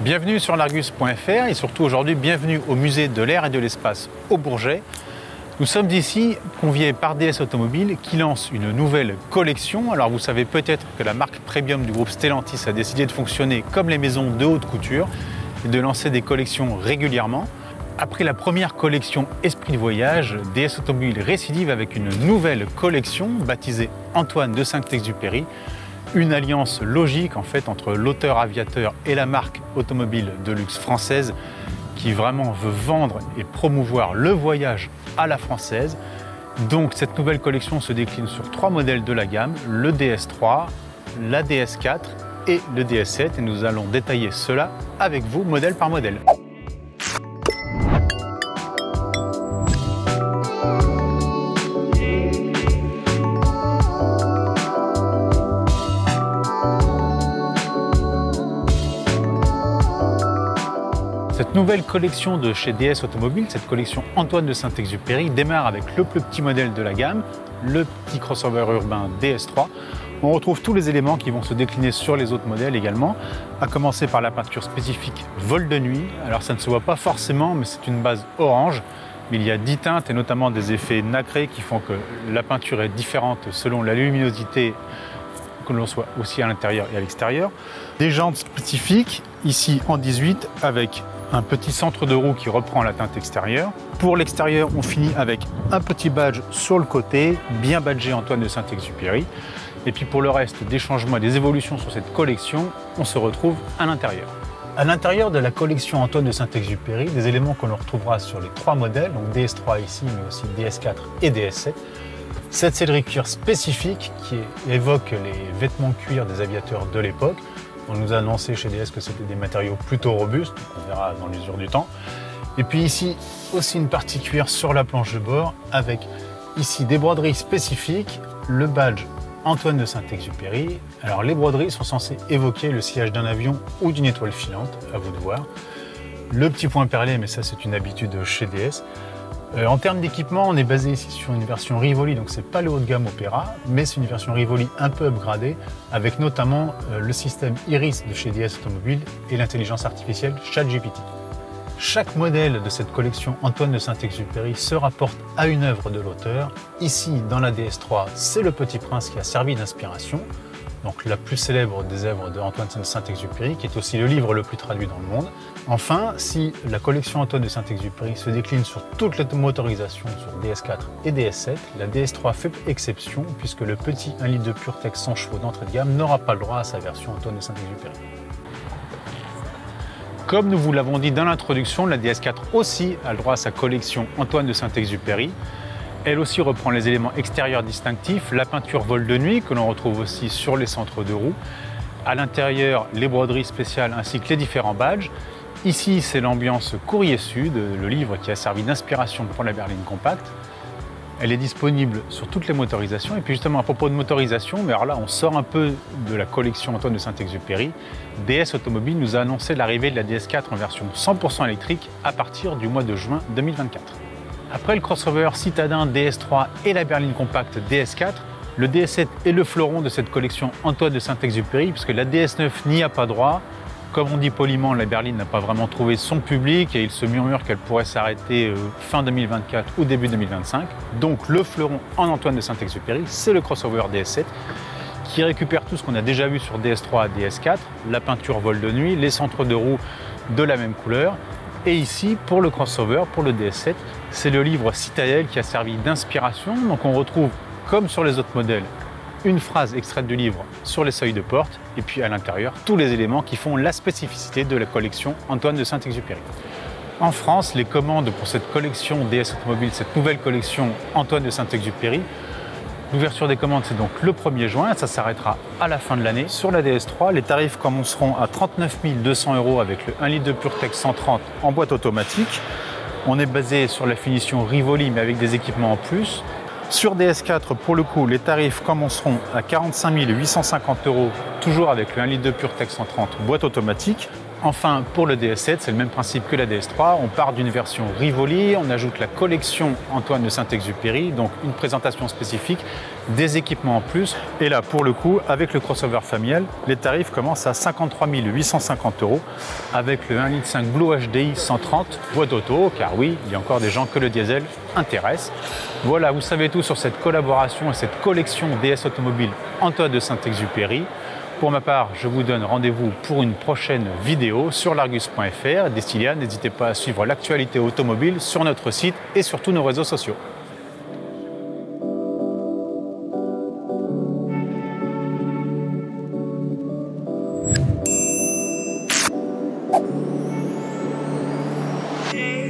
Bienvenue sur l'Argus.fr et surtout aujourd'hui bienvenue au musée de l'air et de l'espace au Bourget. Nous sommes ici conviés par DS Automobile qui lance une nouvelle collection. Alors vous savez peut-être que la marque premium du groupe Stellantis a décidé de fonctionner comme les maisons de haute couture et de lancer des collections régulièrement. Après la première collection Esprit de voyage, DS Automobile récidive avec une nouvelle collection baptisée Antoine de Saint-Exupéry. Une alliance logique en fait entre l'auteur aviateur et la marque automobile de luxe française qui vraiment veut vendre et promouvoir le voyage à la française. Donc cette nouvelle collection se décline sur 3 modèles de la gamme, le DS3, la DS4 et le DS7 et nous allons détailler cela avec vous modèle par modèle. Cette nouvelle collection de chez DS Automobile, cette collection Antoine de Saint-Exupéry, démarre avec le plus petit modèle de la gamme, le petit crossover urbain DS3. On retrouve tous les éléments qui vont se décliner sur les autres modèles également, à commencer par la peinture spécifique vol de nuit. Alors ça ne se voit pas forcément, mais c'est une base orange. Mais il y a 10 teintes et notamment des effets nacrés qui font que la peinture est différente selon la luminosité que l'on soit aussi à l'intérieur et à l'extérieur. Des jantes spécifiques, ici en 18, avec un petit centre de roue qui reprend la teinte extérieure. Pour l'extérieur, on finit avec un petit badge sur le côté, bien badgé Antoine de Saint-Exupéry. Et puis pour le reste, des changements et des évolutions sur cette collection, on se retrouve à l'intérieur. À l'intérieur de la collection Antoine de Saint-Exupéry, des éléments que l'on retrouvera sur les 3 modèles, donc DS3 ici, mais aussi DS4 et DS7. Cette sellerie cuir spécifique qui évoque les vêtements cuir des aviateurs de l'époque. On nous a annoncé chez DS que c'était des matériaux plutôt robustes, on verra dans l'usure du temps. Et puis ici, aussi une partie cuir sur la planche de bord avec ici des broderies spécifiques, le badge Antoine de Saint-Exupéry. Alors les broderies sont censées évoquer le sillage d'un avion ou d'une étoile filante, à vous de voir. Le petit point perlé, mais ça c'est une habitude chez DS. En termes d'équipement, on est basé ici sur une version Rivoli, donc c'est pas le haut de gamme Opera, mais c'est une version Rivoli un peu upgradée, avec notamment le système Iris de chez DS Automobile et l'intelligence artificielle ChatGPT. Chaque modèle de cette collection Antoine de Saint-Exupéry se rapporte à une œuvre de l'auteur. Ici, dans la DS3, c'est Le Petit Prince qui a servi d'inspiration, donc la plus célèbre des œuvres de Antoine de Saint-Exupéry, qui est aussi le livre le plus traduit dans le monde. Enfin, si la collection Antoine de Saint-Exupéry se décline sur toutes les motorisations sur DS4 et DS7, la DS3 fait exception puisque le petit 1 litre de PureTech 100 chevaux d'entrée de gamme n'aura pas le droit à sa version Antoine de Saint-Exupéry. Comme nous vous l'avons dit dans l'introduction, la DS4 aussi a le droit à sa collection Antoine de Saint-Exupéry. Elle aussi reprend les éléments extérieurs distinctifs, la peinture vol de nuit que l'on retrouve aussi sur les centres de roue. À l'intérieur, les broderies spéciales ainsi que les différents badges. Ici, c'est l'ambiance Courrier Sud, le livre qui a servi d'inspiration pour la berline compacte. Elle est disponible sur toutes les motorisations. Et puis justement, à propos de motorisation, mais alors là, on sort un peu de la collection Antoine de Saint-Exupéry. DS Automobile nous a annoncé l'arrivée de la DS4 en version 100% électrique à partir du mois de juin 2024. Après le crossover citadin DS3 et la berline compacte DS4, le DS7 est le fleuron de cette collection Antoine de Saint-Exupéry, puisque la DS9 n'y a pas droit. Comme on dit poliment, la berline n'a pas vraiment trouvé son public et il se murmure qu'elle pourrait s'arrêter fin 2024 ou début 2025. Donc le fleuron en Antoine de Saint-Exupéry, c'est le crossover DS7 qui récupère tout ce qu'on a déjà vu sur DS3 et DS4, la peinture vol de nuit, les centres de roue de la même couleur. Et ici, pour le crossover, pour le DS7, c'est le livre Citadel qui a servi d'inspiration. Donc on retrouve, comme sur les autres modèles, une phrase extraite du livre sur les seuils de porte et puis à l'intérieur, tous les éléments qui font la spécificité de la collection Antoine de Saint-Exupéry. En France, les commandes pour cette collection DS Automobile, cette nouvelle collection Antoine de Saint-Exupéry, l'ouverture des commandes c'est donc le 1er juin, ça s'arrêtera à la fin de l'année. Sur la DS3, les tarifs commenceront à 39 200 € avec le 1 litre de PureTech 130 en boîte automatique. On est basé sur la finition Rivoli mais avec des équipements en plus. Sur DS4, pour le coup, les tarifs commenceront à 45 850 €, toujours avec le 1 litre de PureTech 130 boîte automatique. Enfin, pour le DS7, c'est le même principe que la DS3. On part d'une version Rivoli, on ajoute la collection Antoine de Saint-Exupéry, donc une présentation spécifique, des équipements en plus. Et là, pour le coup, avec le crossover familial, les tarifs commencent à 53 850 € avec le 1,5 L Blue HDI 130 boîte auto, car oui, il y a encore des gens que le diesel intéresse. Voilà, vous savez tout sur cette collaboration et cette collection DS automobile Antoine de Saint-Exupéry. Pour ma part, je vous donne rendez-vous pour une prochaine vidéo sur largus.fr. D'ici là, n'hésitez pas à suivre l'actualité automobile sur notre site et sur tous nos réseaux sociaux. Yeah.